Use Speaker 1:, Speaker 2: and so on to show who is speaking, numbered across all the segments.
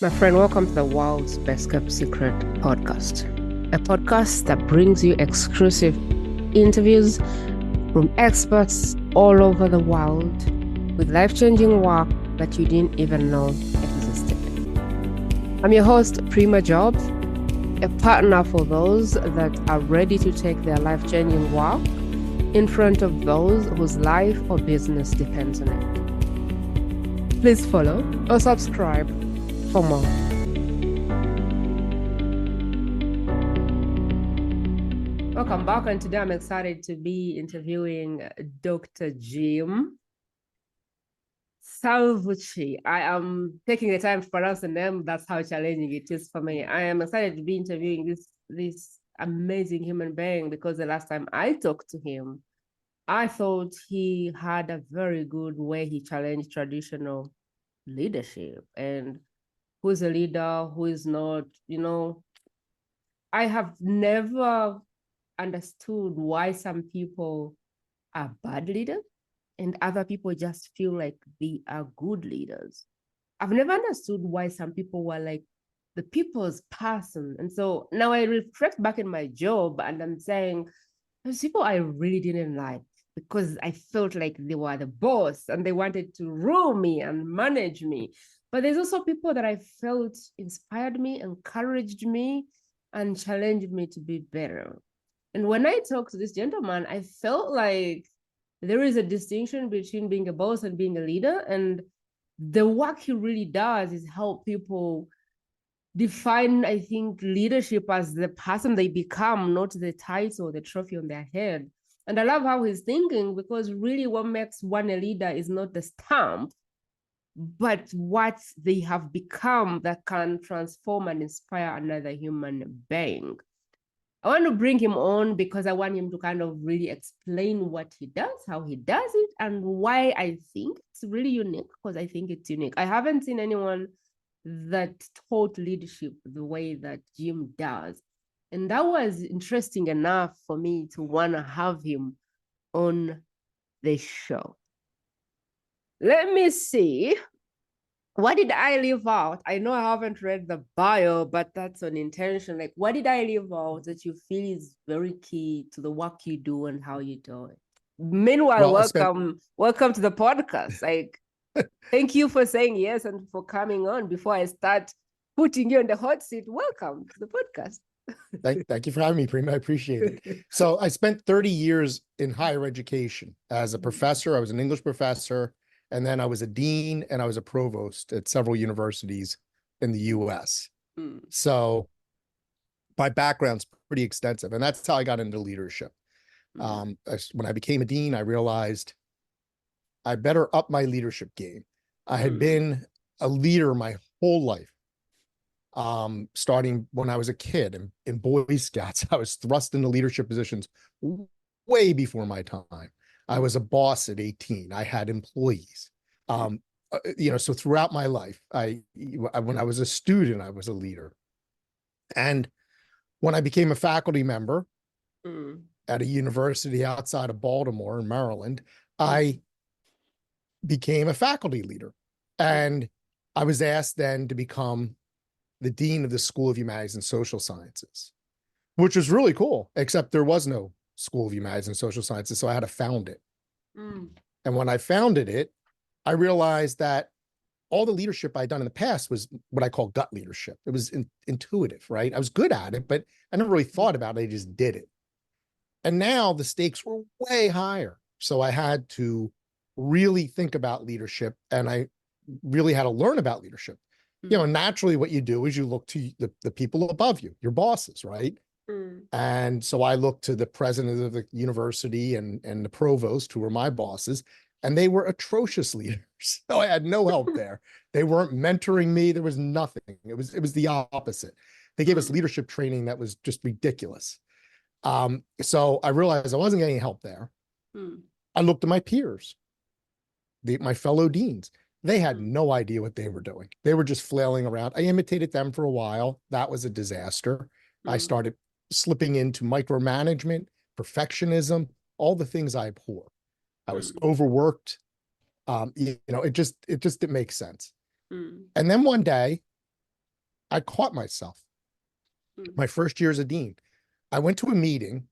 Speaker 1: My friend, welcome to the world's best kept secret podcast, a podcast that brings you exclusive interviews from experts all over the world with life-changing work that you didn't even know existed. I'm your host, Prima Jope, a partner for those that are ready to take their life-changing work in front of those whose life or business depends on it. Please follow or subscribe for more. Welcome back, and today I'm excited to be interviewing Dr. Jim Salvucci. I am taking the time to pronounce the name. That's how challenging it is for me. I am excited to be interviewing this amazing human being because the last time I talked to him, I thought he had a very good way he challenged traditional leadership and who's a leader, who is not. I have never understood why some people are bad leaders and other people just feel like they are good leaders. I've never understood why some people were like the people's person. And so now I reflect back in my job and I'm saying, those people I really didn't like because I felt like they were the boss and they wanted to rule me and manage me. But there's also people that I felt inspired me, encouraged me, and challenged me to be better. And when I talked to this gentleman, I felt like there is a distinction between being a boss and being a leader. And the work he really does is help people define, I think, leadership as the person they become, not the title, the trophy on their head. And I love how he's thinking, because really what makes one a leader is not the stamp, but what they have become that can transform and inspire another human being. I want to bring him on because I want him to kind of really explain what he does, how he does it, and why I think it's really unique, because I think it's unique. I haven't seen anyone that taught leadership the way that Jim does. And that was interesting enough for me to want to have him on the show. Let me see. What did I leave out? I know I haven't read the bio, but that's an intention. Like, what did I leave out that you feel is very key to the work you do and how you do it? Meanwhile, welcome to the podcast. Like, thank you for saying yes and for coming on. Before I start putting you on the hot seat, welcome to the podcast.
Speaker 2: Thank you for having me, Prima. I appreciate it. So I spent 30 years in higher education as a professor. I was an English professor, and then I was a dean and I was a provost at several universities in the US. So my background's pretty extensive, and that's how I got into leadership. When I became a dean, I realized I better up my leadership game. I had been a leader my whole life. Starting when I was a kid in Boy Scouts, I was thrust into leadership positions way before my time. I was a boss at 18. I had employees. So throughout my life, when I was a student, I was a leader. And when I became a faculty member at a university outside of Baltimore in Maryland, I became a faculty leader. And I was asked then to become the dean of the School of Humanities and Social Sciences, which was really cool, except there was no School of Humanities and Social Sciences, so I had to found it. And when I founded it, I realized that all the leadership I'd done in the past was what I call gut leadership. It was intuitive, right? I was good at it, but I never really thought about it. I just did it. And now the stakes were way higher. So I had to really think about leadership, and I really had to learn about leadership. Naturally what you do is you look to the people above you, your bosses, right? And so I looked to the president of the university and the provost, who were my bosses, and they were atrocious leaders. So I had no help there. They weren't mentoring me. There was nothing. It was the opposite. They gave us leadership training that was just ridiculous. So I realized I wasn't getting help there. I looked at my peers, my fellow deans. They had no idea what they were doing. They were just flailing around. I imitated them for a while. That was a disaster. I started slipping into micromanagement, perfectionism, all the things I abhor. I was overworked. It just didn't make sense. And then one day I caught myself
Speaker 1: Mm.
Speaker 2: my first year as a dean. I went to a meeting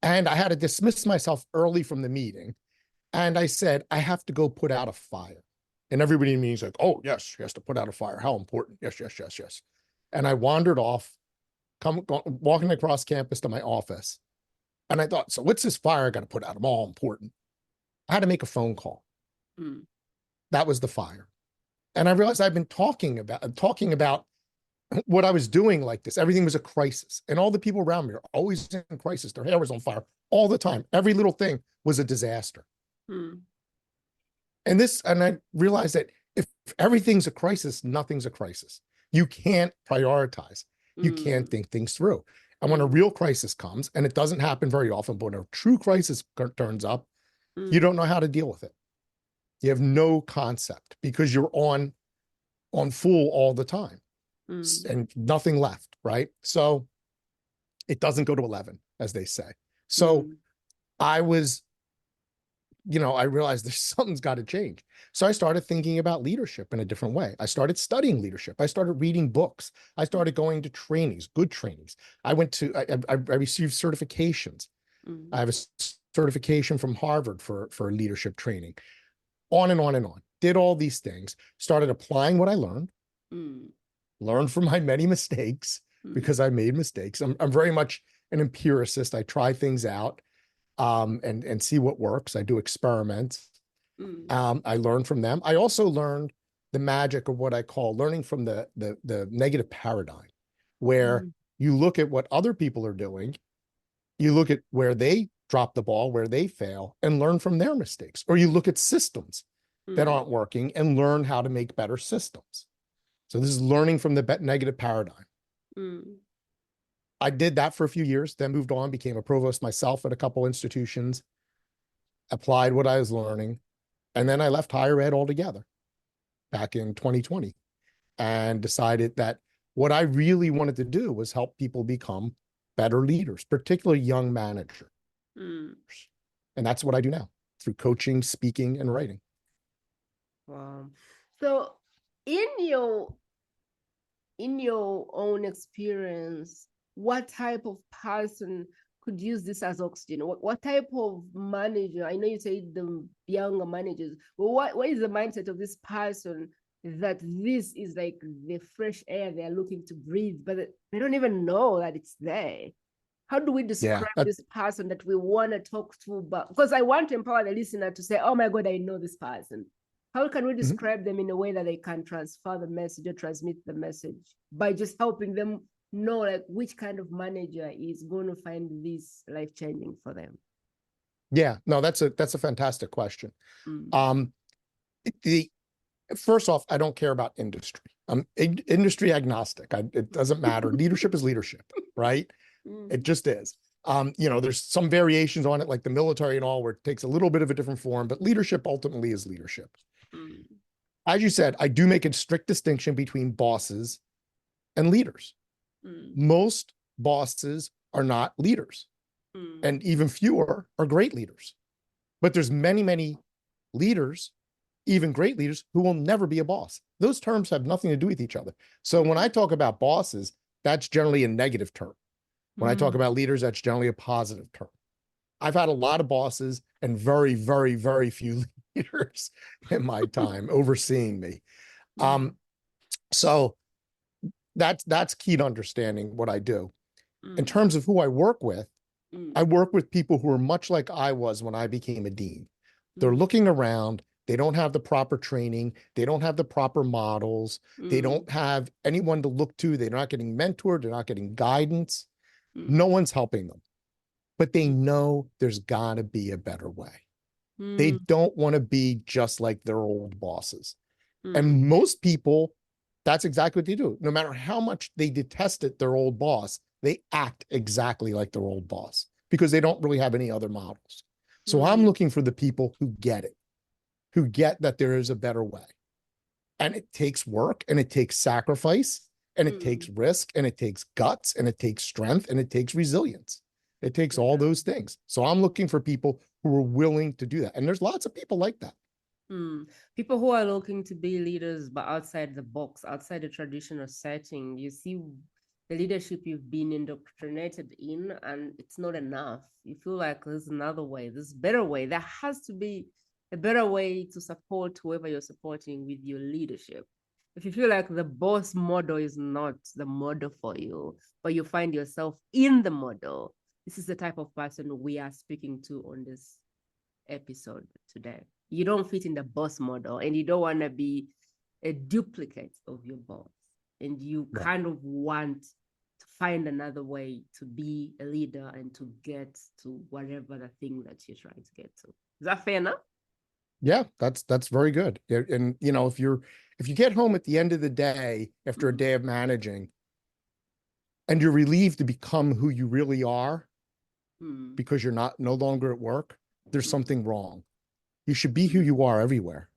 Speaker 2: and I had to dismiss myself early from the meeting. And I said, I have to go put out a fire. And everybody in the meeting's like, oh, yes, she has to put out a fire. How important. Yes, yes, yes, yes. And I wandered off, walking across campus to my office. And I thought, so what's this fire I got to put out? I'm all important. I had to make a phone call.
Speaker 1: Mm.
Speaker 2: That was the fire. And I realized I've been talking about what I was doing like this. Everything was a crisis. And all the people around me are always in crisis. Their hair was on fire all the time. Every little thing was a disaster.
Speaker 1: Mm.
Speaker 2: And I realized that if everything's a crisis, nothing's a crisis. You can't prioritize. You can't
Speaker 1: Mm.
Speaker 2: think things through. And when a real crisis comes, and it doesn't happen very often, but when a true crisis turns up, you don't know how to deal with it. You have no concept because you're on full all the time and nothing left, right? So it doesn't go to 11, as they say. So I was, I realized there's something's got to change. So I started thinking about leadership in a different way. I started studying leadership. I started reading books. I started going to trainings, good trainings. I received certifications. I have a certification from Harvard for leadership training, on and on and on. Did all these things, started applying what I learned, learned from my many mistakes because I made mistakes. I'm very much an empiricist. I try things out and see what works. I do experiments. I learn from them. I also learned the magic of what I call learning from the negative paradigm, where you look at what other people are doing, you look at where they drop the ball, where they fail, and learn from their mistakes. Or you look at systems that aren't working and learn how to make better systems. So this is learning from the negative paradigm. I did that for a few years, then moved on, became a provost myself at a couple institutions, applied what I was learning, and then I left higher ed altogether back in 2020 and decided that what I really wanted to do was help people become better leaders, particularly young managers. And that's what I do now through coaching, speaking, and writing.
Speaker 1: Wow. So in your own experience, what type of person could use this as oxygen? What type of manager? I know you say the younger managers, but what is the mindset of this person that this is like the fresh air they're looking to breathe, but they don't even know that it's there? How do we describe this person that we want to talk to? But because I want to empower the listener to say, oh my God, I know this person. How can we describe them in a way that they can transfer the message or transmit the message by just helping them know like which kind of manager is going to find this life-changing for them?
Speaker 2: Yeah, no, that's a fantastic question. First off, I don't care about industry. I'm industry agnostic. It doesn't matter. Leadership is leadership, right? It just is. There's some variations on it, like the military and all, where it takes a little bit of a different form, but leadership ultimately is leadership. As you said, I do make a strict distinction between bosses and leaders. Most bosses are not leaders, and even fewer are great leaders. But there's many, many leaders, even great leaders, who will never be a boss. Those terms have nothing to do with each other. So when I talk about bosses, that's generally a negative term. When I talk about leaders, that's generally a positive term. I've had a lot of bosses and very, very, very few leaders in my time overseeing me. So that's key to understanding what I do. In terms of who I work with people who are much like I was when I became a dean. They're looking around. They don't have the proper training. They don't have the proper models. They don't have anyone to look to. They're not getting mentored. They're not getting guidance. No one's helping them, but they know there's got to be a better way. They don't want to be just like their old bosses. And most people, that's exactly what they do. No matter how much they detested their old boss, they act exactly like their old boss because they don't really have any other models. So I'm looking for the people who get it, who get that there is a better way. And it takes work and it takes sacrifice and it takes risk and it takes guts and it takes strength and it takes resilience. It takes all those things. So I'm looking for people who are willing to do that. And there's lots of people like that.
Speaker 1: People who are looking to be leaders, but outside the box, outside the traditional setting, you see the leadership you've been indoctrinated in, and it's not enough. You feel like there's another way, there's a better way. There has to be a better way to support whoever you're supporting with your leadership. If you feel like the boss model is not the model for you, but you find yourself in the model, this is the type of person we are speaking to on this episode today. You don't fit in the boss model, and you don't want to be a duplicate of your boss. And you
Speaker 2: Right.
Speaker 1: kind of want to find another way to be a leader and to get to whatever the thing that you're trying to get to. Is that fair enough?
Speaker 2: Yeah, that's very good. And if you get home at the end of the day after a day of managing and you're relieved to become who you really are because you're no longer at work, there's something wrong. You should be who you are everywhere,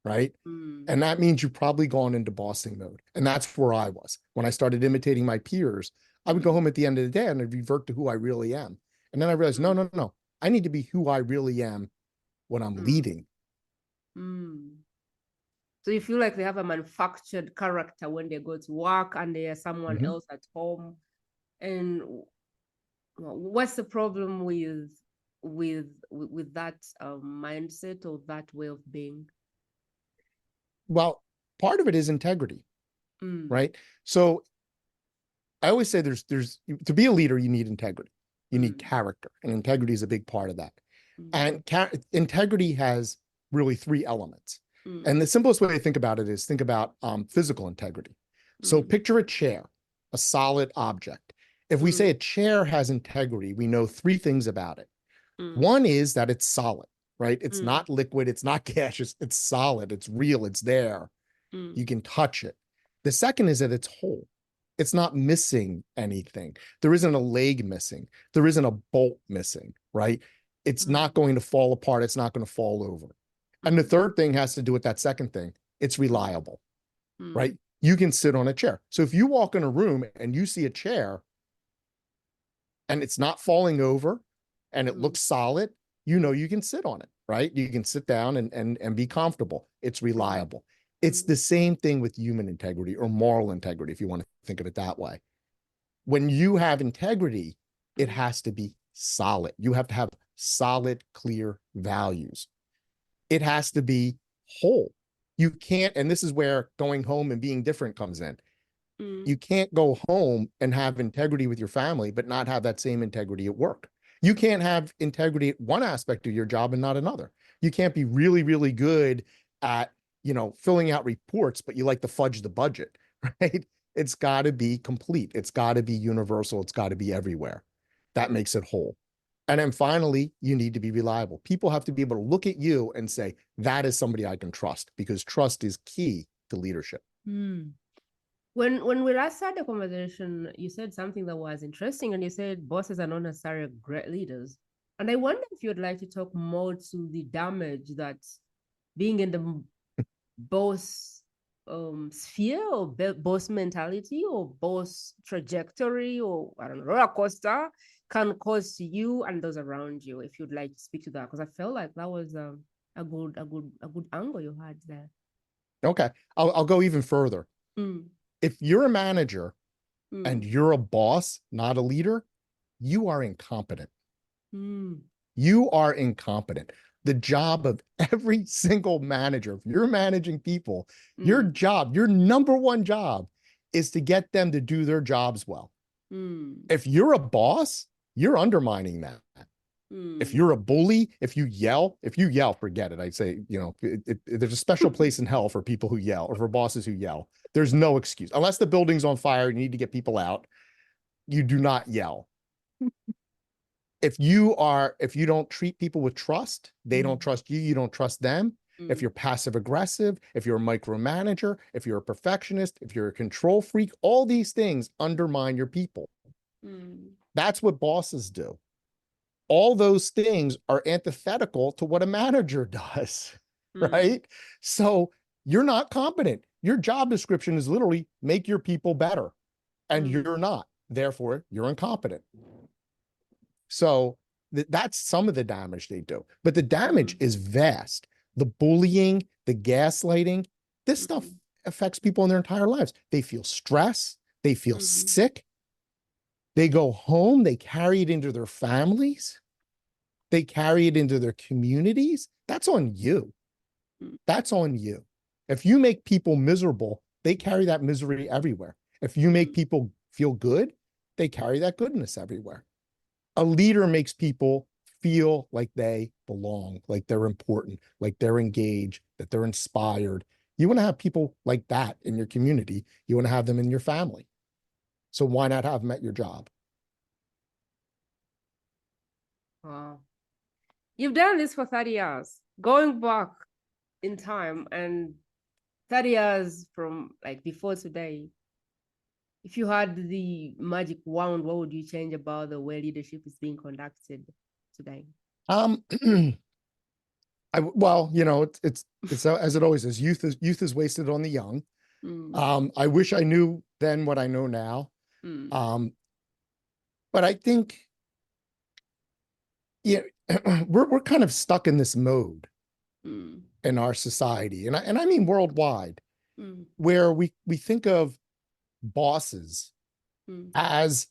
Speaker 2: right? And that means you've probably gone into bossing mode. And that's where I was. When I started imitating my peers, I would go home at the end of the day and I'd revert to who I really am. And then I realized, no, no, no. I need to be who I really am when I'm leading.
Speaker 1: So you feel like they have a manufactured character when they go to work and they are someone else at home. And what's the problem with that mindset or that way of being?
Speaker 2: Well, part of it is integrity, right? So I always say there's to be a leader, you need integrity. You need character, and integrity is a big part of that. And integrity has really three elements. And the simplest way to think about it is think about physical integrity. So picture a chair, a solid object. If we say a chair has integrity, we know three things about it. One is that it's solid, right? It's not liquid, it's not gaseous, it's solid, it's real, it's there. You can touch it. The second is that it's whole. It's not missing anything. There isn't a leg missing. There isn't a bolt missing, right? It's not going to fall apart. It's not going to fall over. And the third thing has to do with that second thing. It's reliable, right? You can sit on a chair. So if you walk in a room and you see a chair and it's not falling over and it looks solid, you can sit on it, right? You can sit down and be comfortable. It's reliable. It's the same thing with human integrity or moral integrity, if you want to think of it that way. When you have integrity, it has to be solid. You have to have solid, clear values. It has to be whole. You can't, and this is where going home and being different comes in. You can't go home and have integrity with your family, but not have that same integrity at work. You can't have integrity at one aspect of your job and not another. You can't be really, really good at, filling out reports, but you like to fudge the budget, right? It's got to be complete. It's got to be universal. It's got to be everywhere. That makes it whole. And then finally, you need to be reliable. People have to be able to look at you and say, that is somebody I can trust, because trust is key to leadership.
Speaker 1: When we last had the conversation, you said something that was interesting, and you said bosses are not necessarily great leaders. And I wonder if you'd like to talk more to the damage that being in the boss sphere or boss mentality or boss trajectory or I don't know, roller coaster can cause to you and those around you. If you'd like to speak to that, because I felt like that was a good angle you had there.
Speaker 2: Okay, I'll go even further. If you're a manager and you're a boss, not a leader, you are incompetent. You are incompetent. The job of every single manager, if you're managing people, your job, your number one job is to get them to do their jobs well. If you're a boss, you're undermining that. If you're a bully, if you yell, forget it. I'd say, there's a special place in hell for people who yell or for bosses who yell. There's no excuse. Unless the building's on fire, you need to get people out. You do not yell. If you don't treat people with trust, they don't trust you, you don't trust them. If you're passive aggressive, if you're a micromanager, if you're a perfectionist, if you're a control freak, all these things undermine your people. That's what bosses do. All those things are antithetical to what a manager does, right? So you're not competent. Your job description is literally make your people better, and you're not. Therefore, you're incompetent. So that's some of the damage they do. But the damage is vast. the bullying, the gaslighting, this stuff affects people in their entire lives. They feel stress, they feel sick, they go home, they carry it into their families, they carry it into their communities. That's on you. That's on you. If you make people miserable, they carry that misery everywhere. If you make people feel good, they carry that goodness everywhere. A leader makes people feel like they belong, like they're important, like they're engaged, that they're inspired. You want to have people like that in your community. You want to have them in your family. So why not have them at your job?
Speaker 1: Wow. You've done this for 30 years. Going back in time and 30 years from like before today, if you had the magic wand, what would you change about the way leadership is being conducted today?
Speaker 2: Um, well, you know, it's as it always is. Youth is wasted on the young. I wish I knew then what I know now. But I think, yeah, we're kind of stuck in this mode in our society, and I mean worldwide, where we think of bosses as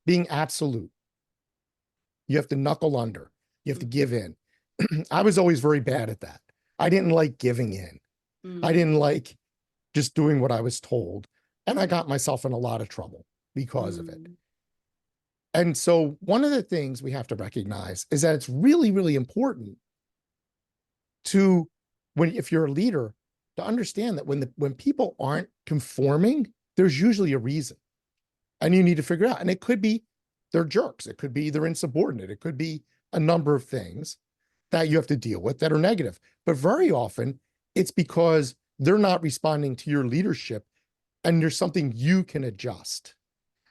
Speaker 2: being absolute. You have to knuckle under. You have to give in. I was always very bad at that. I didn't like giving in. I didn't like just doing what I was told. And I got myself in a lot of trouble because of it. And so one of the things we have to recognize is that it's really, really important to, if you're a leader, to understand that when people aren't conforming, there's usually a reason. And you need to figure it out. And it could be they're jerks. It could be they're insubordinate. It could be a number of things that you have to deal with that are negative. But very often it's because they're not responding to your leadership and there's something you can adjust.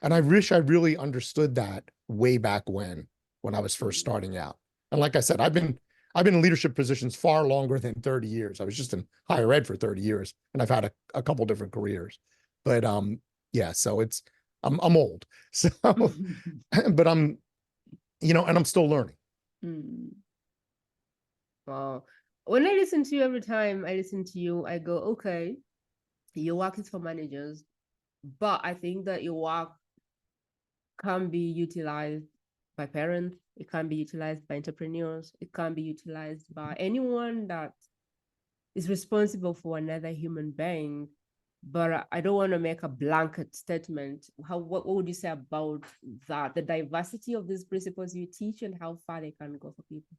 Speaker 2: And I wish I really understood that way back when I was first starting out. And like I said, I've been in leadership positions far longer than 30 years. I was just in higher ed for 30 years and I've had a couple different careers. But yeah, so I'm old. So but I'm, you know, and I'm still learning.
Speaker 1: Wow. When I listen to you, every time I listen to you, I go, okay, your work is for managers, but I think that your work can be utilized by parents, it can be utilized by entrepreneurs, it can be utilized by anyone that is responsible for another human being. But I don't want to make a blanket statement. What would you say about that, the diversity of these principles you teach and how far they can go for people?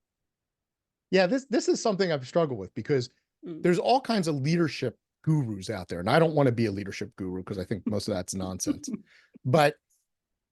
Speaker 2: Yeah, this is something I've struggled with because there's all kinds of leadership gurus out there. And I don't want to be a leadership guru because I think most of that's nonsense. But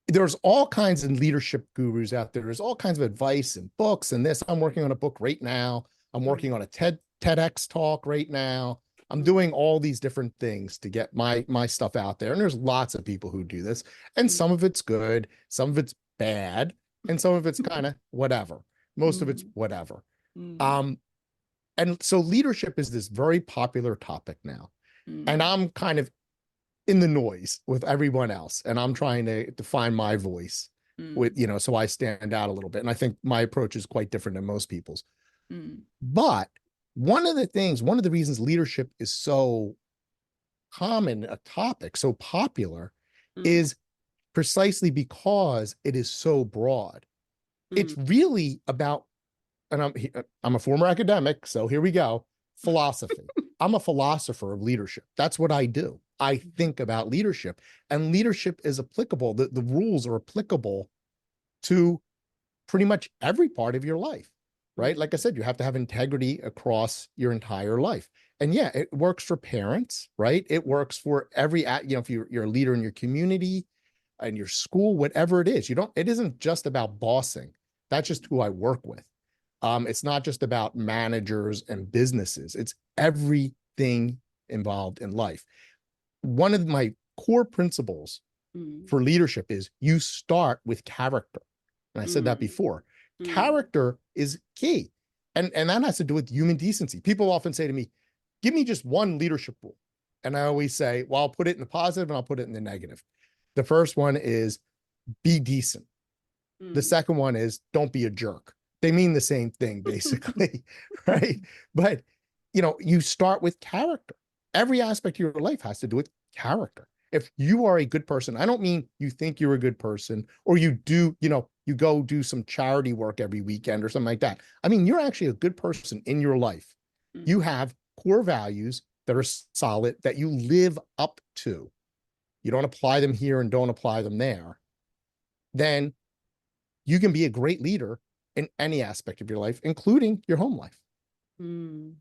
Speaker 2: there's all kinds of leadership gurus out there. There's all kinds of advice and books and this. I'm working on a book right now. I'm working on a TEDx talk right now. I'm doing all these different things to get my stuff out there. And there's lots of people who do this. And some of it's good, some of it's bad, and some of it's kind of whatever. Most of it's whatever. And so leadership is this very popular topic now. And I'm kind of in the noise with everyone else. And I'm trying to find my voice with, you know, so I stand out a little bit. And I think my approach is quite different than most people's. But one of the reasons leadership is so common a topic, so popular, is precisely because it is so broad. It's really about, and I'm a former academic, so here we go, philosophy. I'm a philosopher of leadership. That's what I do. I think about leadership, and leadership is applicable. The rules are applicable to pretty much every part of your life, right? Like I said, you have to have integrity across your entire life. And yeah, it works for parents, right? It works for every, you know, if you're a leader in your community and your school, whatever it is, it isn't just about bossing. That's just who I work with. It's not just about managers and businesses. It's everything involved in life. One of my core principles for leadership is you start with character. And I said that before. Character is key. And that has to do with human decency. People often say to me, give me just one leadership rule. And I always say, well, I'll put it in the positive and I'll put it in the negative. The first one is be decent. The second one is don't be a jerk. They mean the same thing, basically, right? But you start with character. Every aspect of your life has to do with character. If you are a good person, I don't mean you think you're a good person or you do, you go do some charity work every weekend or something like that. I mean, you're actually a good person in your life. You have core values that are solid that you live up to. You don't apply them here and don't apply them there. Then you can be a great leader in any aspect of your life, including your home life.
Speaker 1: Mm.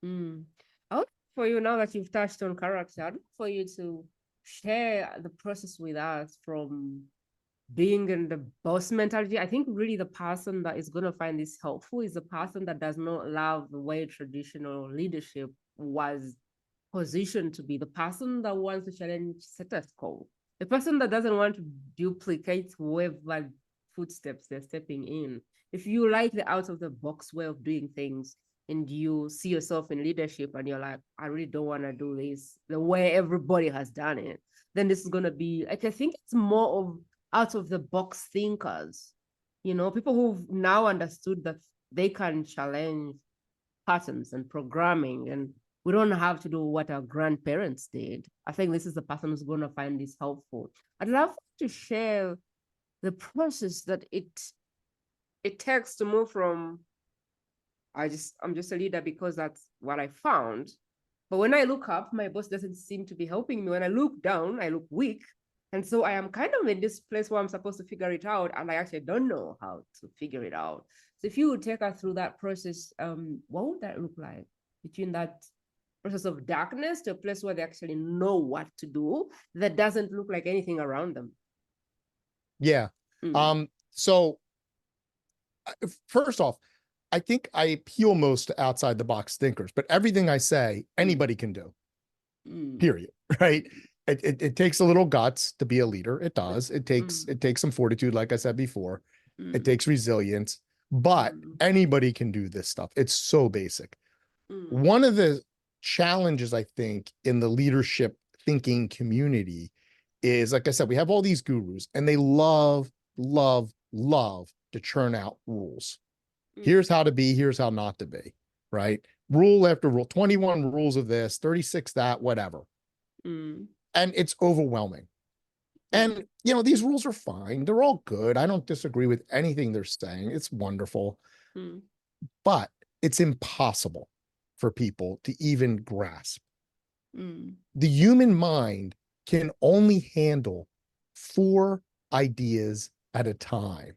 Speaker 1: Mm. I would for you now that you've touched on character, I'd like for you to share the process with us from being in the boss mentality. I think really the person that is going to find this helpful is the person that does not love the way traditional leadership was positioned to be, the person that wants to challenge status quo, the person that doesn't want to duplicate whoever footsteps they're stepping in. If you like the out of the box way of doing things and you see yourself in leadership and you're like, I really don't want to do this the way everybody has done it, then this is going to be like, I think it's more of out of the box thinkers, people who've now understood that they can challenge patterns and programming, and we don't have to do what our grandparents did. I think this is the person who's going to find this helpful. I'd love to share the process that it takes to move from I'm just a leader because that's what I found. But when I look up, my boss doesn't seem to be helping me. When I look down, I look weak. And so I am kind of in this place where I'm supposed to figure it out, and I actually don't know how to figure it out. So if you would take us through that process, what would that look like between that process of darkness to a place where they actually know what to do that doesn't look like anything around them?
Speaker 2: Yeah. So first off, I think I appeal most to outside the box thinkers, but everything I say, anybody can do, period. Right. It takes a little guts to be a leader. It does. It takes some fortitude, like I said before. It takes resilience, but anybody can do this stuff. It's so basic. One of the challenges, I think, in the leadership thinking community is, like I said, we have all these gurus and they love to churn out rules. Here's how to be, here's how not to be, right? Rule after rule, 21 rules of this, 36 that, whatever. And it's overwhelming. And, these rules are fine. They're all good. I don't disagree with anything they're saying. It's wonderful. But it's impossible for people to even grasp. The human mind can only handle 4 ideas at a time.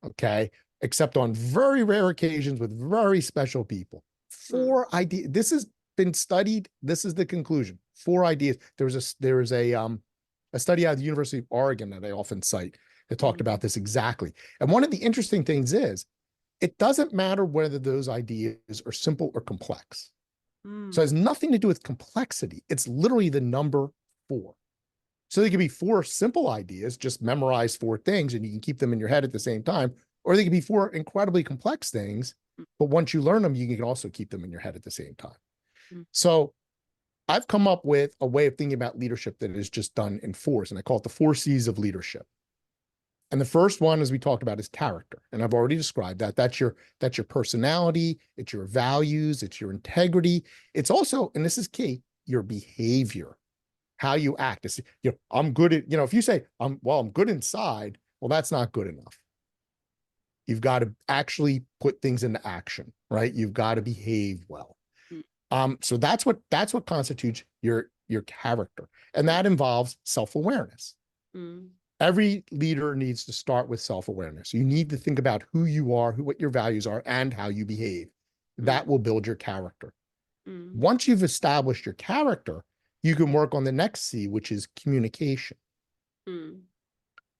Speaker 2: Okay. Except on very rare occasions with very special people. 4 ideas. This has been studied. This is the conclusion. 4 ideas. There was a study out of the University of Oregon that I often cite that talked about this exactly. And one of the interesting things is it doesn't matter whether those ideas are simple or complex. So it has nothing to do with complexity. It's literally the number 4. So they could be 4 simple ideas, just memorize 4 things and you can keep them in your head at the same time. Or they could be 4 incredibly complex things, but once you learn them, you can also keep them in your head at the same time. So I've come up with a way of thinking about leadership that is just done in 4s, and I call it the 4 C's of leadership. And the first one, as we talked about, is character. And I've already described that. That's your personality, it's your values, it's your integrity. It's also, and this is key, your behavior, how you act. It's, I'm good at, if you say, I'm good inside, well, that's not good enough. You've got to actually put things into action, right? You've got to behave well. So that's what constitutes your character. And that involves self-awareness. Every leader needs to start with self-awareness. You need to think about who you are, what your values are, and how you behave. That will build your character. Once you've established your character, you can work on the next C, which is communication.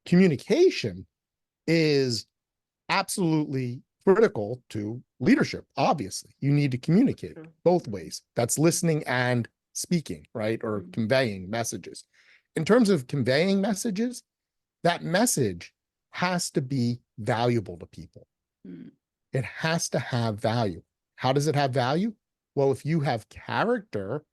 Speaker 2: Communication is absolutely critical to leadership. Obviously, you need to communicate both ways. That's listening and speaking, right? Or conveying messages. In terms of conveying messages, that message has to be valuable to people. It has to have value. How does it have value? Well, if you have character,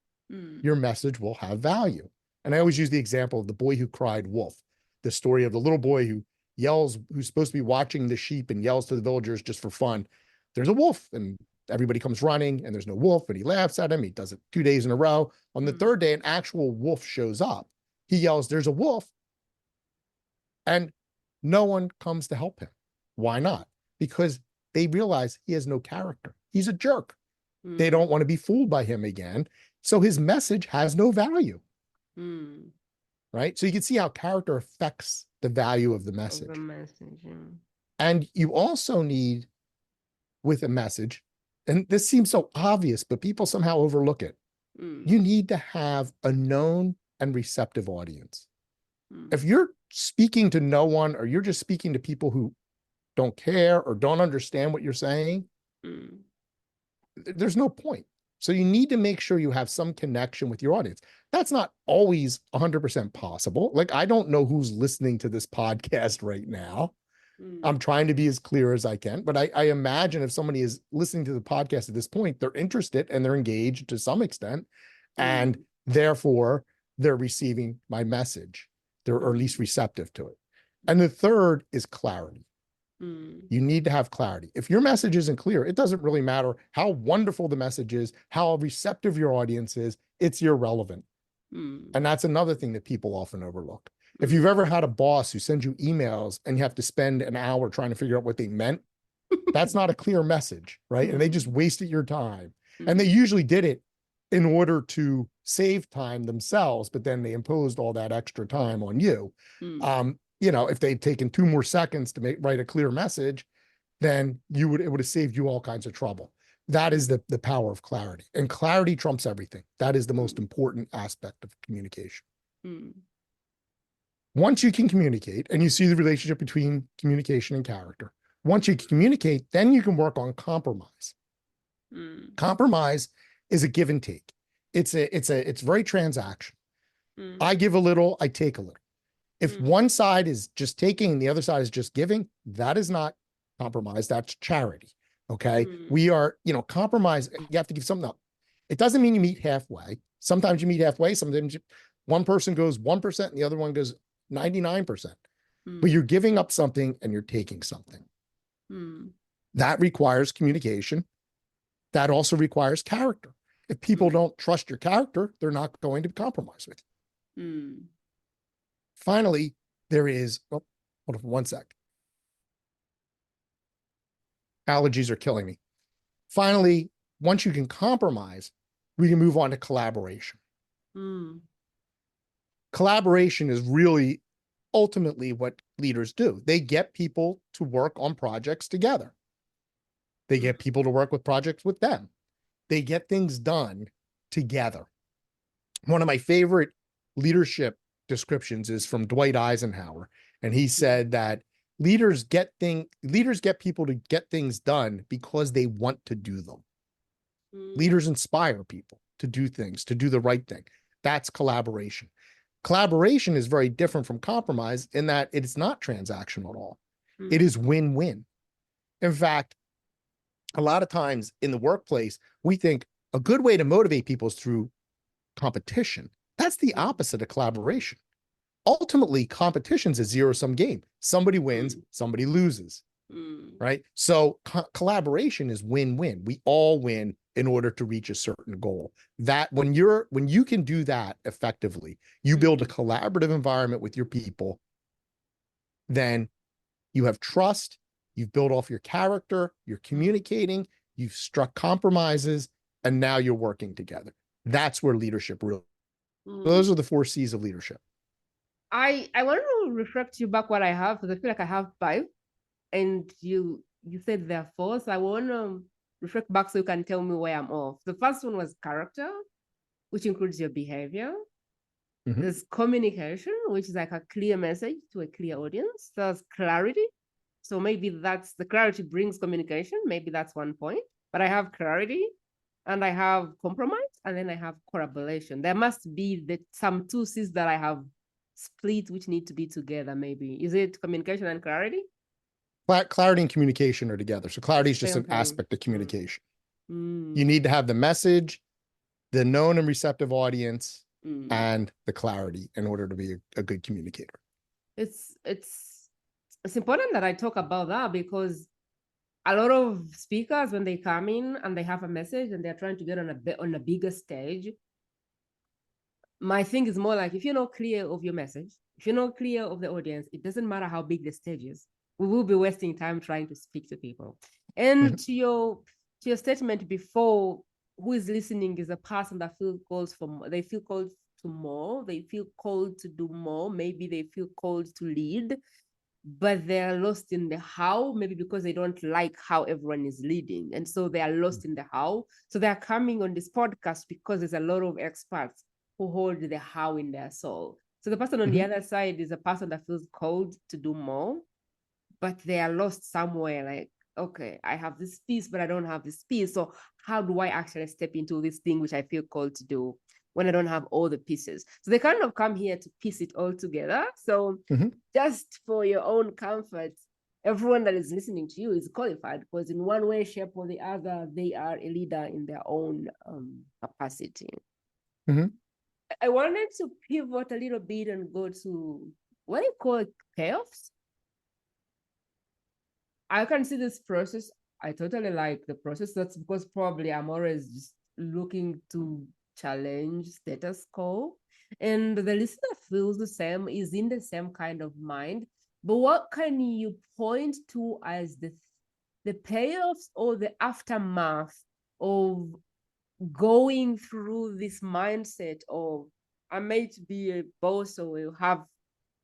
Speaker 2: your message will have value. And I always use the example of the boy who cried wolf, the story of the little boy who yells, who's supposed to be watching the sheep and yells to the villagers just for fun, there's a wolf. And everybody comes running and there's no wolf, and he laughs at him. He does it 2 days in a row. On the third day, an actual wolf shows up. He yells, "There's a wolf." And no one comes to help him. Why not? Because they realize he has no character. He's a jerk. They don't want to be fooled by him again. So his message has no value. Right? So you can see how character affects the value of the message. And you also need, with a message, and this seems so obvious, but people somehow overlook it. You need to have a known and receptive audience. If you're speaking to no one, or you're just speaking to people who don't care or don't understand what you're saying, there's no point. So you need to make sure you have some connection with your audience. That's not always 100% possible. Like, I don't know who's listening to this podcast right now. I'm trying to be as clear as I can, but I imagine if somebody is listening to the podcast at this point, they're interested and they're engaged to some extent, and therefore they're receiving my message. They're or at least receptive to it. And the third is clarity. You need to have clarity. If your message isn't clear, it doesn't really matter how wonderful the message is, how receptive your audience is, it's irrelevant. And that's another thing that people often overlook. If you've ever had a boss who sends you emails and you have to spend an hour trying to figure out what they meant, that's not a clear message, right? And they just wasted your time. And they usually did it in order to save time themselves, but then they imposed all that extra time on you. You know, if they'd taken 2 more seconds to write a clear message, then it would have saved you all kinds of trouble. That is the power of clarity, and clarity trumps everything. That is the most important aspect of communication. Once you can communicate and you see the relationship between communication and character, once you can communicate, then you can work on compromise. Compromise is a give and take. It's very transactional. I give a little, I take a little. If one side is just taking and the other side is just giving, that is not compromise. That's charity. Okay. We are, compromise. You have to give something up. It doesn't mean you meet halfway. Sometimes you meet halfway. Sometimes one person goes 1% and the other one goes 99%. But you're giving up something and you're taking something. That requires communication. That also requires character. If people don't trust your character, they're not going to compromise with you. Finally, there is, hold on for 1 sec. Allergies are killing me. Finally, once you can compromise, we can move on to collaboration. Collaboration is really ultimately what leaders do. They get people to work on projects together. They get people to work with projects with them. They get things done together. One of my favorite leadership descriptions is from Dwight Eisenhower. And he said that leaders get people to get things done because they want to do them. Leaders inspire people to do things, to do the right thing. That's collaboration. Collaboration is very different from compromise in that it is not transactional at all. It is win-win. In fact, a lot of times in the workplace, we think a good way to motivate people is through competition. That's the opposite of collaboration. Ultimately, competition's a zero-sum game. Somebody wins, somebody loses, right? So collaboration is win-win. We all win in order to reach a certain goal. That when you can do that effectively, you build a collaborative environment with your people, then you have trust, you've built off your character, you're communicating, you've struck compromises, and now you're working together. That's where leadership really. Those are the 4 C's of leadership.
Speaker 1: I want to reflect you back what I have, because I feel like I have 5, and you said there are 4. So I want to reflect back so you can tell me where I'm off. The first one was character, which includes your behavior. There's communication, which is like a clear message to a clear audience. There's clarity. So maybe that's the clarity brings communication. Maybe that's one point. But I have clarity, and I have compromise, and then I have collaboration. There must be some 2 C's that I have split, which need to be together. Maybe is it communication and clarity?
Speaker 2: Clarity and communication are together. So clarity is just an aspect of communication. You need to have the message, the known and receptive audience, and the clarity in order to be a good communicator.
Speaker 1: It's important that I talk about that, because a lot of speakers, when they come in and they have a message and they're trying to get on a bigger stage, my thing is more like, if you're not clear of your message, if you're not clear of the audience, it doesn't matter how big the stage is. We will be wasting time trying to speak to people. And to your statement before, who is listening is a person that feels called for more. They feel called to more. They feel called to do more. Maybe they feel called to lead, but they're lost in the how, maybe because they don't like how everyone is leading. And so they are lost in the how. So they're coming on this podcast because there's a lot of experts who hold the how in their soul. So the person on the other side is a person that feels called to do more, but they are lost somewhere, like, okay, I have this piece, but I don't have this piece. So how do I actually step into this thing which I feel called to do when I don't have all the pieces? So they kind of come here to piece it all together. So just for your own comfort, everyone that is listening to you is qualified, because in one way, shape, or the other, they are a leader in their own capacity. I wanted to pivot a little bit and go to what do you call it, payoffs? I can see this process. I totally like the process. That's because probably I'm always just looking to challenge status quo. And the listener feels the same, is in the same kind of mind. But what can you point to as the payoffs or the aftermath of going through this mindset of, I might be a boss or will have,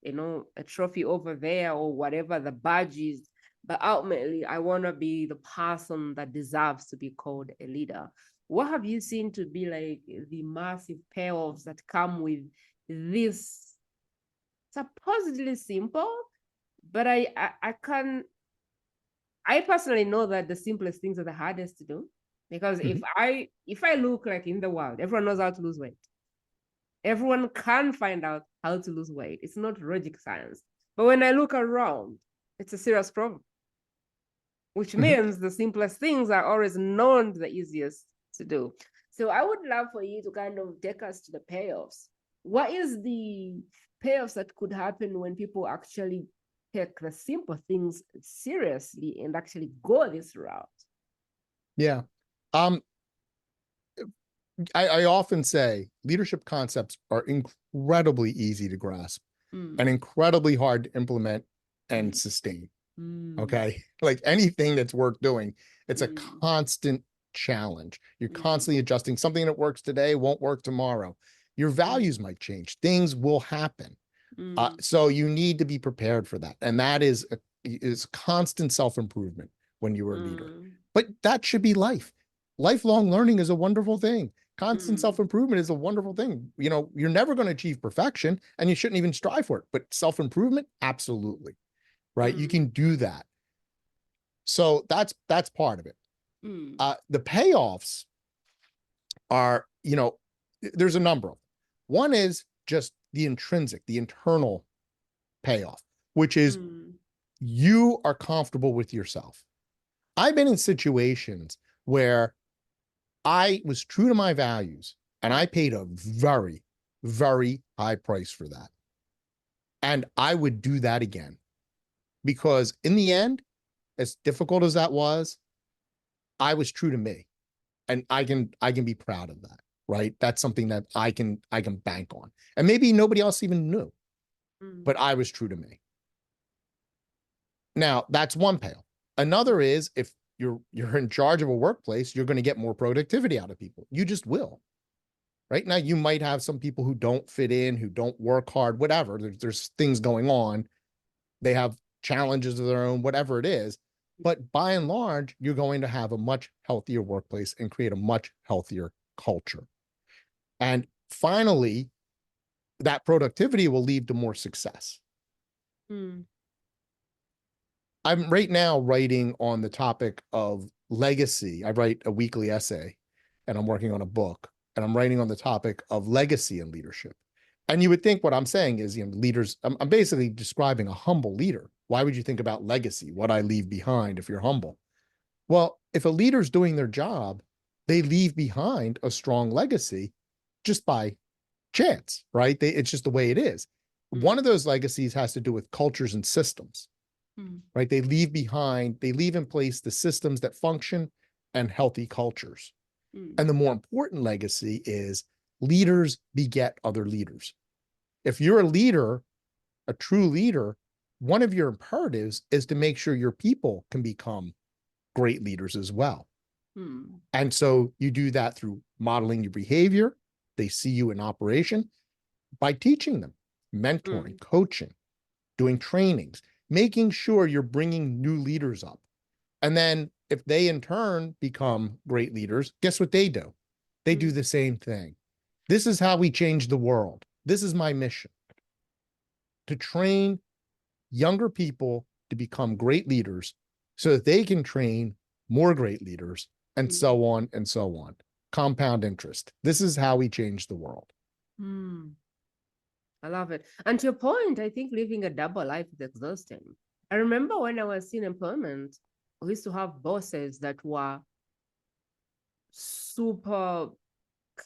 Speaker 1: a trophy over there or whatever the badge is, but ultimately I want to be the person that deserves to be called a leader? What have you seen to be like the massive payoffs that come with this supposedly simple, but I personally know that the simplest things are the hardest to do, because if I look like in the world, everyone knows how to lose weight. Everyone can find out how to lose weight. It's not logic science. But when I look around, it's a serious problem, which means the simplest things are always known the easiest to do. So I would love for you to kind of take us to the payoffs. What is the payoffs that could happen when people actually take the simple things seriously and actually go this route?
Speaker 2: Yeah. I often say leadership concepts are incredibly easy to grasp and incredibly hard to implement and sustain. Okay. Like anything that's worth doing, it's a constant challenge. You're constantly adjusting. Something that works today won't work tomorrow. Your values might change. Things will happen. So you need to be prepared for that. And that is constant self-improvement when you are a leader. But that should be life. Lifelong learning is a wonderful thing. Constant self-improvement is a wonderful thing. You're never going to achieve perfection and you shouldn't even strive for it. But self-improvement, absolutely. Right? You can do that. So that's part of it. The payoffs are, there's a number of them. One is just the intrinsic, the internal payoff, which is you are comfortable with yourself. I've been in situations where I was true to my values and I paid a very, very high price for that. And I would do that again, because in the end, as difficult as that was, I was true to me, and I can be proud of that, right? That's something that I can bank on. And maybe nobody else even knew, but I was true to me. Now, that's one payoff. Another is, if you're in charge of a workplace, you're going to get more productivity out of people. You just will. Right now, you might have some people who don't fit in, who don't work hard, whatever. There's things going on. They have challenges of their own, whatever it is. But by and large, you're going to have a much healthier workplace and create a much healthier culture. And finally, that productivity will lead to more success. I'm right now writing on the topic of legacy. I write a weekly essay and I'm working on a book, and I'm writing on the topic of legacy and leadership. And you would think what I'm saying is, leaders, I'm basically describing a humble leader. Why would you think about legacy, what I leave behind, if you're humble? Well, if a leader's doing their job, they leave behind a strong legacy just by chance, right? It's just the way it is. One of those legacies has to do with cultures and systems. right? They leave in place the systems that function and healthy cultures. And the more important legacy is leaders beget other leaders. If you're a leader, a true leader, one of your imperatives is to make sure your people can become great leaders as well. And so you do that through modeling your behavior. They see you in operation by teaching them, mentoring, coaching, doing trainings, making sure you're bringing new leaders up. And then if they in turn become great leaders, guess what they do? They do the same thing. This is how we change the world. This is my mission, to train younger people to become great leaders so that they can train more great leaders, and so on and so on. Compound interest. This is how we change the world.
Speaker 1: I love it. And to your point, I think living a double life is exhausting. I remember when I was in employment, we used to have bosses that were super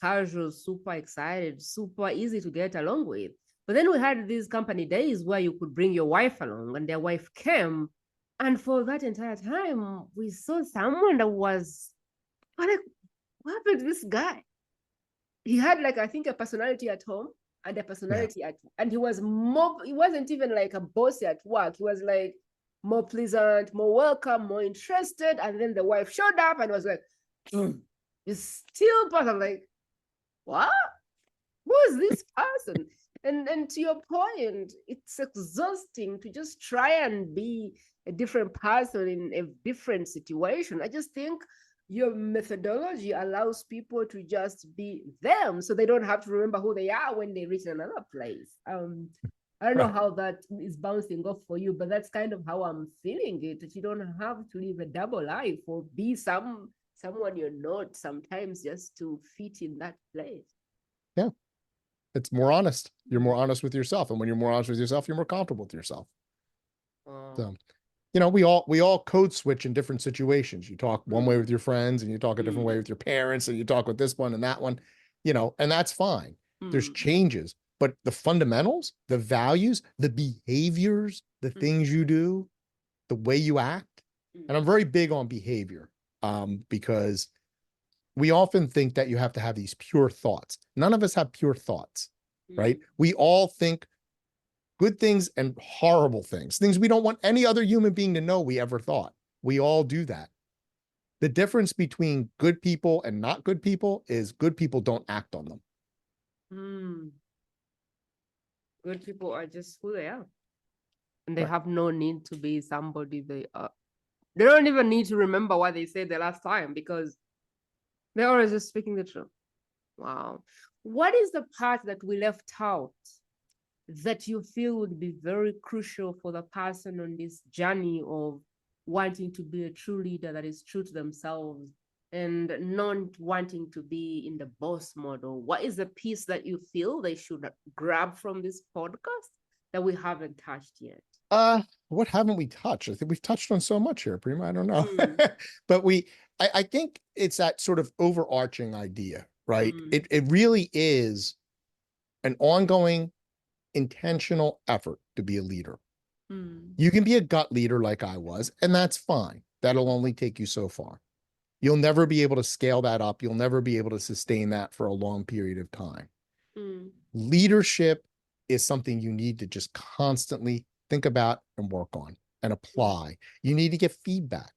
Speaker 1: casual, super excited, super easy to get along with. But then we had these company days where you could bring your wife along, and their wife came. And for that entire time, we saw someone that was like, what happened to this guy? He had like, I think, a personality at home and a personality at, and he was more, he wasn't even like a boss at work. He was like more pleasant, more welcome, more interested. And then the wife showed up and was like, it's still part of like, what? Who is this person? And to your point, it's exhausting to just try and be a different person in a different situation. I just think your methodology allows people to just be them, so they don't have to remember who they are when they reach another place. I don't know how that is bouncing off for you, but that's kind of how I'm feeling it. That you don't have to live a double life or be someone you're not sometimes just to fit in that place.
Speaker 2: Yeah. It's more honest. You're more honest with yourself. And when you're more honest with yourself, you're more comfortable with yourself. So, you know, we all code switch in different situations. You talk one way with your friends, and you talk a different way with your parents, and you talk with this one and that one, you know, and that's fine. There's changes, but the fundamentals, the values, the behaviors, the things you do, the way you act. And I'm very big on behavior, because we often think that you have to have these pure thoughts. None of us have pure thoughts, right? We all think good things and horrible things, things we don't want any other human being to know we ever thought. We all do that. The difference between good people and not good people is good people don't act on them.
Speaker 1: Good people are just who they are. And they have no need to be somebody they are. They don't even need to remember what they said the last time, because they're always just speaking the truth. Wow. What is the part that we left out that you feel would be very crucial for the person on this journey of wanting to be a true leader that is true to themselves and not wanting to be in the boss model? What is the piece that you feel they should grab from this podcast that we haven't touched yet?
Speaker 2: What haven't we touched? I think we've touched on so much here, Prima. I don't know. But I think it's that sort of overarching idea, right? It really is an ongoing, intentional effort to be a leader. You can be a gut leader like I was, and that's fine. That'll only take you so far. You'll never be able to scale that up. You'll never be able to sustain that for a long period of time. Leadership is something you need to just constantly think about and work on and apply. You need to get feedback.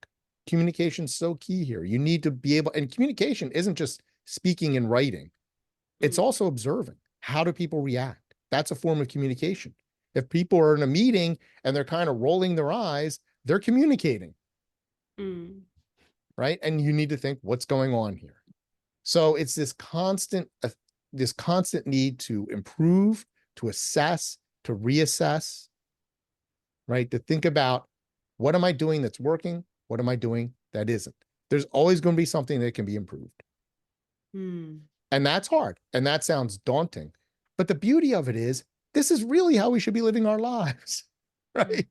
Speaker 2: Communication is so key here. You need to be able, and communication isn't just speaking and writing. It's also observing. How do people react? That's a form of communication. If people are in a meeting and they're kind of rolling their eyes, they're communicating. Right? And you need to think, what's going on here? So it's this constant need to improve, to assess, to reassess, right? To think about, what am I doing that's working? What am I doing that isn't? There's always going to be something that can be improved. And that's hard. And that sounds daunting. But the beauty of it is, this is really how we should be living our lives, right?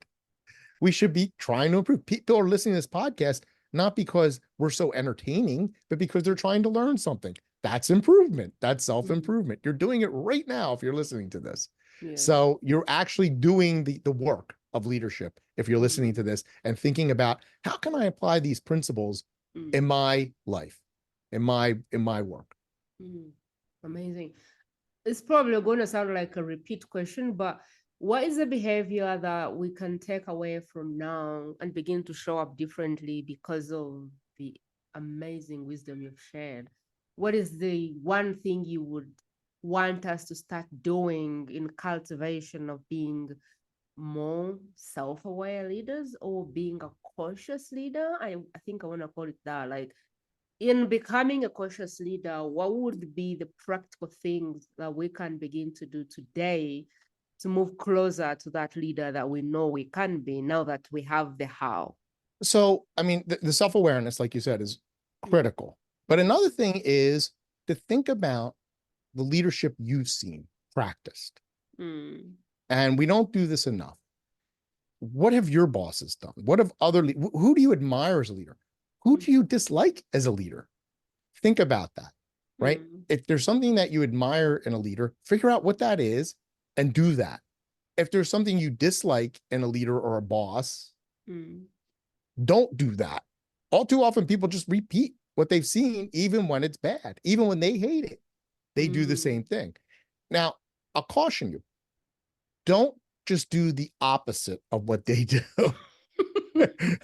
Speaker 2: We should be trying to improve. People are listening to this podcast, not because we're so entertaining, but because they're trying to learn something. That's improvement. That's self-improvement. You're doing it right now if you're listening to this.
Speaker 1: Yeah.
Speaker 2: So you're actually doing the work of leadership if you're listening to this and thinking about how can I apply these principles in my life, in my work.
Speaker 1: Amazing. It's probably going to sound like a repeat question, but what is the behavior that we can take away from now and begin to show up differently because of the amazing wisdom you've shared? What is the one thing you would want us to start doing in cultivation of being more self-aware leaders or being a cautious leader? I think I want to call it that. Like, in becoming a cautious leader, what would be the practical things that we can begin to do today to move closer to that leader that we know we can be now that we have the how?
Speaker 2: So, I mean, the self-awareness, like you said, is critical. But another thing is to think about the leadership you've seen practiced. And we don't do this enough. What have your bosses done? What have who do you admire as a leader? Who do you dislike as a leader? Think about that, right? If there's something that you admire in a leader, figure out what that is and do that. If there's something you dislike in a leader or a boss, don't do that. All too often, people just repeat what they've seen, even when it's bad, even when they hate it. They do the same thing. Now, I'll caution you, don't just do the opposite of what they do.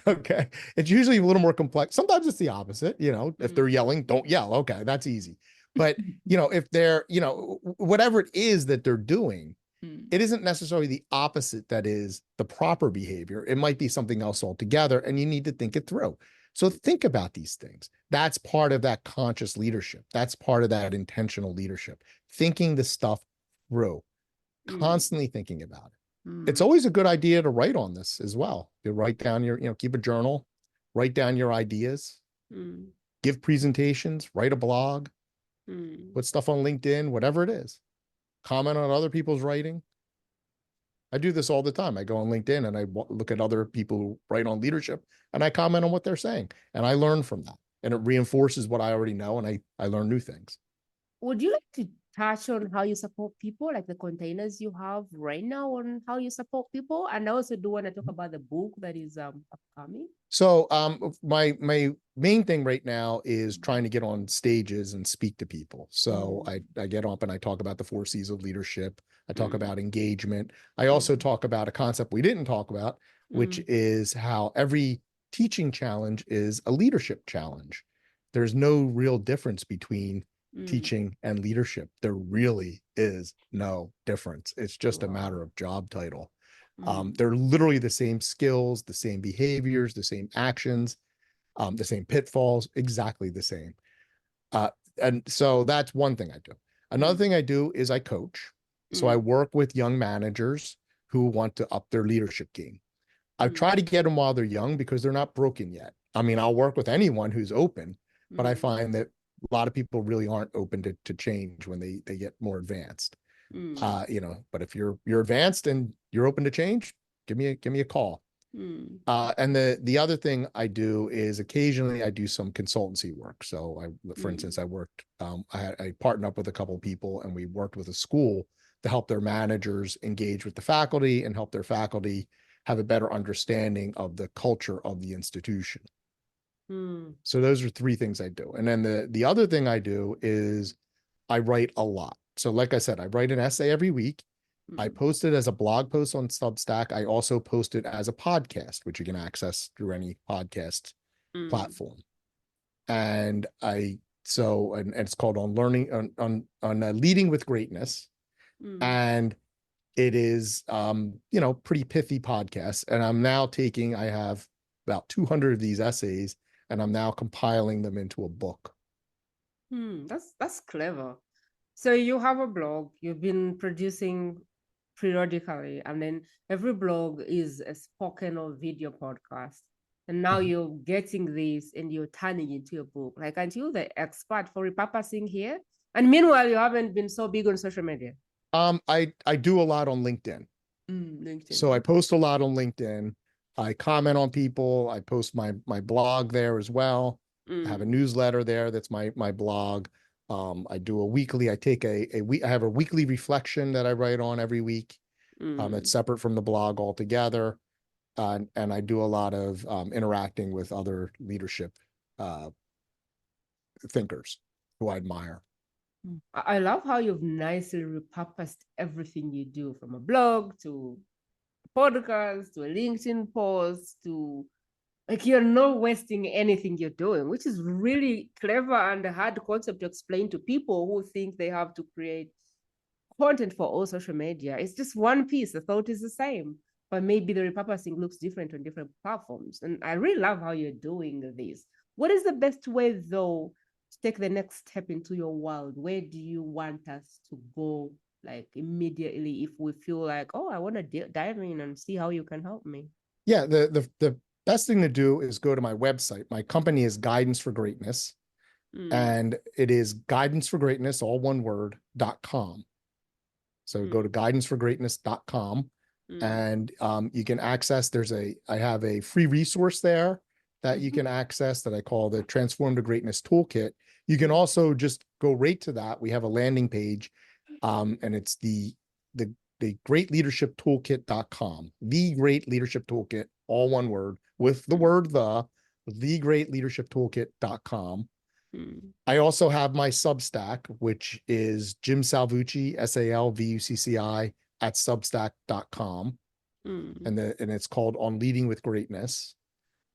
Speaker 2: Okay. It's usually a little more complex. Sometimes it's the opposite. If they're yelling, don't yell. Okay. That's easy. But, if they're, whatever it is that they're doing, it isn't necessarily the opposite that is the proper behavior. It might be something else altogether, and you need to think it through. So think about these things. That's part of that conscious leadership. That's part of that intentional leadership. Thinking the stuff through, constantly thinking about it. It's always a good idea to write on this as well. You write down keep a journal, write down your ideas, give presentations, write a blog, put stuff on LinkedIn, whatever it is. Comment on other people's writing. I do this all the time. I go on LinkedIn and I look at other people who write on leadership and I comment on what they're saying. And I learn from that. And it reinforces what I already know, and I learn new things.
Speaker 1: Would you like to touch on how you support people, like the containers you have right now on how you support people? And I also do want to talk about the book that is upcoming.
Speaker 2: So my main thing right now is trying to get on stages and speak to people. So I get up and I talk about the 4 C's of leadership. I talk about engagement. I also talk about a concept we didn't talk about, which is how every teaching challenge is a leadership challenge. There's no real difference between teaching and leadership. There really is no difference. It's just a matter of job title. They're literally the same skills, the same behaviors, the same actions, the same pitfalls, exactly the same. And so that's one thing I do. Another thing I do is I coach. So I work with young managers who want to up their leadership game. I try to get them while they're young because they're not broken yet. I mean, I'll work with anyone who's open, but I find that a lot of people really aren't open to change when they get more advanced. But if you're advanced and you're open to change, give me a call. And the other thing I do is occasionally I do some consultancy work. So for instance, I worked, I partnered up with a couple of people and we worked with a school to help their managers engage with the faculty and help their faculty have a better understanding of the culture of the institution. So those are 3 things I do. And then the other thing I do is I write a lot. So like I said, I write an essay every week. I post it as a blog post on Substack. I also post it as a podcast, which you can access through any podcast platform. And it's called On Learning on Leading with Greatness. And it is pretty pithy podcast. And I'm now I have about 200 of these essays, and I'm now compiling them into a book.
Speaker 1: That's clever. So you have a blog, you've been producing periodically, and then every blog is a spoken or video podcast. And now you're getting this and you're turning it into a book. Like, aren't you the expert for repurposing here? And meanwhile, you haven't been so big on social media.
Speaker 2: I do a lot on LinkedIn.
Speaker 1: LinkedIn.
Speaker 2: So I post a lot on LinkedIn. I comment on people. I post my blog there as well. I have a newsletter there that's my blog. I do a weekly, I take a week, I have a weekly reflection that I write on every week. It's separate from the blog altogether. And I do a lot of interacting with other leadership uh, thinkers who I admire.
Speaker 1: I love how you've nicely repurposed everything you do, from a blog to a podcast to a LinkedIn post to, like, you're not wasting anything you're doing, which is really clever and a hard concept to explain to people who think they have to create content for all social media. It's just one piece. The thought is the same, but maybe the repurposing looks different on different platforms. And I really love how you're doing this. What is the best way, though, to take the next step into your world? Where do you want us to go, like, immediately, if we feel like, oh, I want to dive in and see how you can help me?
Speaker 2: Yeah, the best thing to do is go to my website. My company is Guidance for Greatness, and it is guidance for greatness, all one word, .com. So go to guidanceforgreatness.com, and you can access, I have a free resource there that you can access that I call the Transform to Greatness Toolkit. You can also just go right to that. We have a landing page, and it's the Great Leadership Toolkit.com, the Great Leadership Toolkit, all one word, with the word the Great Leadership Toolkit.com. I also have my Substack, which is Jim Salvucci, SALVUCCI, at substack.com. And it's called On Leading with Greatness.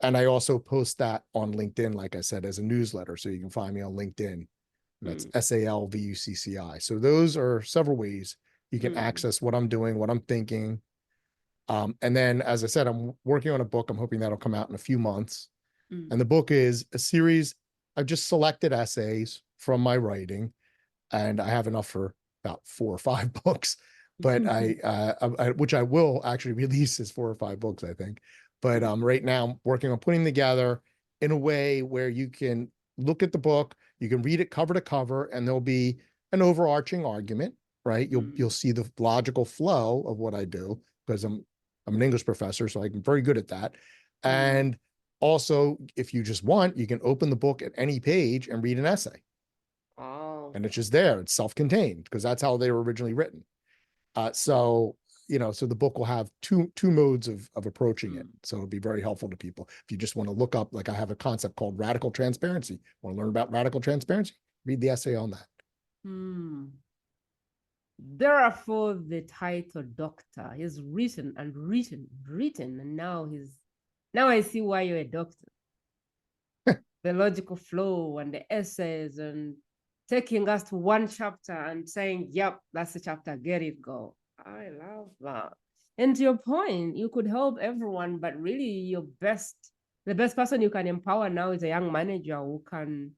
Speaker 2: And I also post that on LinkedIn, like I said, as a newsletter. So you can find me on LinkedIn. That's SALVUCCI. So those are several ways you can access what I'm doing, what I'm thinking. And then, as I said, I'm working on a book. I'm hoping that'll come out in a few months. And the book is a series. I've just selected essays from my writing, and I have enough for about 4 or 5 books. But which I will actually release as 4 or 5 books, I think. But right now, I'm working on putting together in a way where you can look at the book, you can read it cover to cover, and there'll be an overarching argument, right? You'll see the logical flow of what I do, because I'm an English professor, so I'm very good at that. And also, if you just want, you can open the book at any page and read an essay.
Speaker 1: Oh.
Speaker 2: And it's just there. It's self-contained, because that's how they were originally written. So the book will have two modes of approaching it. So it'll be very helpful to people. If you just want to look up, like I have a concept called radical transparency. Want to learn about radical transparency? Read the essay on that.
Speaker 1: Therefore, the title doctor is written and written, and now I see why you're a doctor. The logical flow and the essays and taking us to one chapter and saying, yep, that's the chapter, get it, go. I love that. And to your point, you could help everyone, but really the best person you can empower now is a young manager who can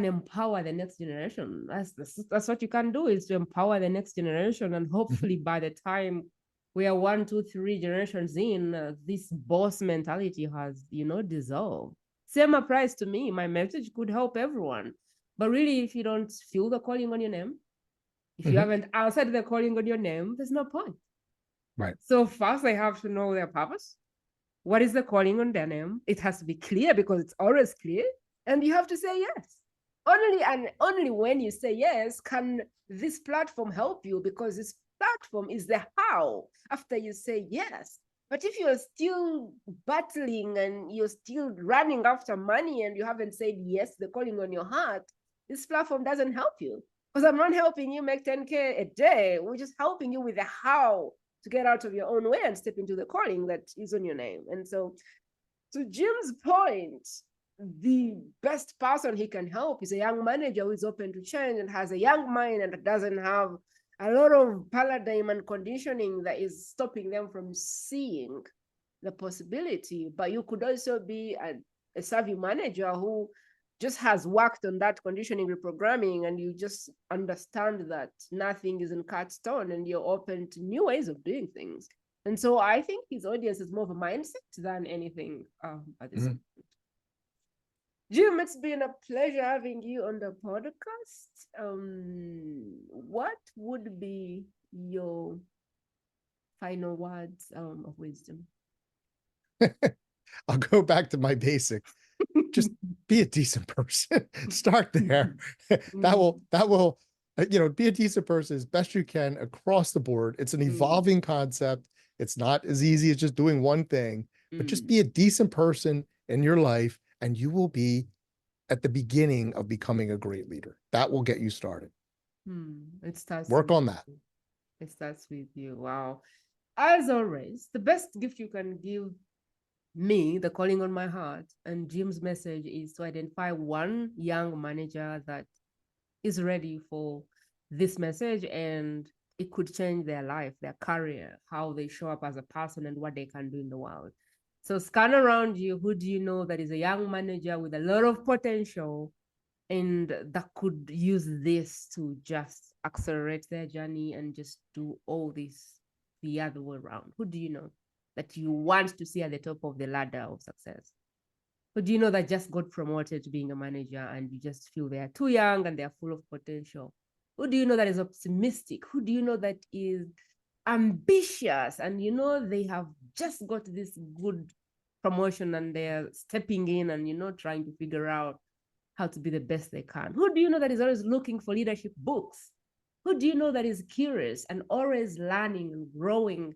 Speaker 1: empower the next generation. That's what you can do, is to empower the next generation. And hopefully by the time we are 1, 2, 3 generations in, this boss mentality has, dissolved. Same applies to me. My message could help everyone. But really, if you don't feel the calling on your name, if you haven't answered the calling on your name, there's no point.
Speaker 2: Right.
Speaker 1: So first, they have to know their purpose. What is the calling on their name? It has to be clear, because it's always clear. And you have to say yes. Only when you say yes can this platform help you, because this platform is the how after you say yes. But if you're still battling and you're still running after money and you haven't said yes, the calling on your heart, this platform doesn't help you. Because I'm not helping you make 10K a day. We're just helping you with the how to get out of your own way and step into the calling that is on your name. And so, to Jim's point, the best person he can help is a young manager who is open to change and has a young mind and doesn't have a lot of paradigm and conditioning that is stopping them from seeing the possibility. But you could also be a savvy manager who just has worked on that conditioning reprogramming, and you just understand that nothing is in cut stone and you're open to new ways of doing things. And so I think his audience is more of a mindset than anything at this point. Jim, it's been a pleasure having you on the podcast. What would be your final words of wisdom?
Speaker 2: I'll go back to my basic. Just be a decent person. Start there.
Speaker 1: Mm-hmm.
Speaker 2: That will, be a decent person as best you can across the board. It's an evolving concept. It's not as easy as just doing one thing, but just be a decent person in your life, and you will be at the beginning of becoming a great leader. That will get you started.
Speaker 1: It starts
Speaker 2: Work on that.
Speaker 1: It starts with you. Wow. As always, the best gift you can give me, the calling on my heart, and Jim's message is to identify one young manager that is ready for this message, and it could change their life, their career, how they show up as a person, and what they can do in the world. So scan around you. Who do you know that is a young manager with a lot of potential and that could use this to just accelerate their journey and just do all this the other way around? Who do you know that you want to see at the top of the ladder of success? Who do you know that just got promoted to being a manager and you just feel they are too young and they're full of potential? Who do you know that is optimistic? Who do you know that is ambitious and they have just got this good promotion and they're stepping in and trying to figure out how to be the best they can? Who do you know that is always looking for leadership books? Who do you know that is curious and always learning and growing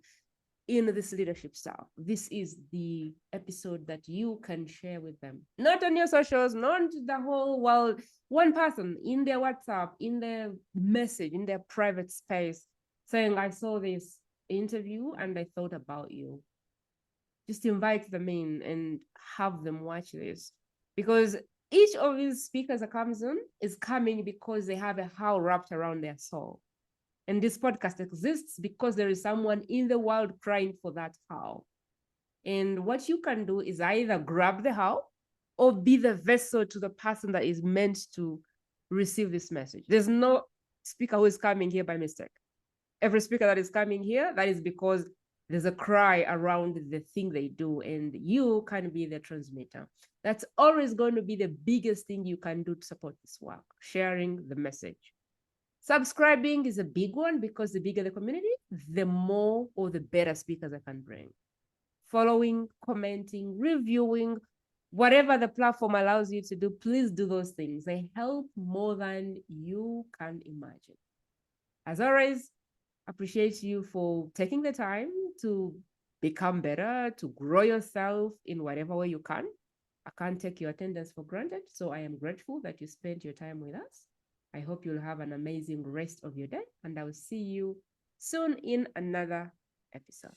Speaker 1: in this leadership style? This is the episode that you can share with them. Not on your socials, not the whole world. One person in their WhatsApp, in their message, in their private space, saying, I saw this interview and I thought about you. Just invite them in and have them watch this, because each of these speakers that comes in is coming because they have a how wrapped around their soul. And this podcast exists because there is someone in the world crying for that how. And what you can do is either grab the how or be the vessel to the person that is meant to receive this message. There's no speaker who is coming here by mistake. Every speaker that is coming here, that is because there's a cry around the thing they do, and you can be the transmitter. That's always going to be the biggest thing you can do to support this work, sharing the message. Subscribing is a big one, because the bigger the community, the more or the better speakers I can bring. Following, commenting, reviewing, whatever the platform allows you to do, please do those things. They help more than you can imagine. As always, appreciate you for taking the time to become better, to grow yourself in whatever way you can. I can't take your attendance for granted, so I am grateful that you spent your time with us. I hope you'll have an amazing rest of your day, and I will see you soon in another episode.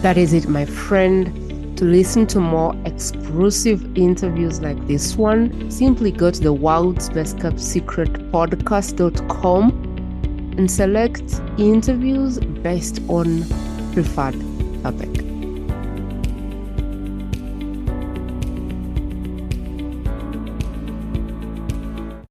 Speaker 1: That is it, my friend. To listen to more exclusive interviews like this one, simply go to the World's Best Kept Secret podcast.com and select interviews based on preferred topic.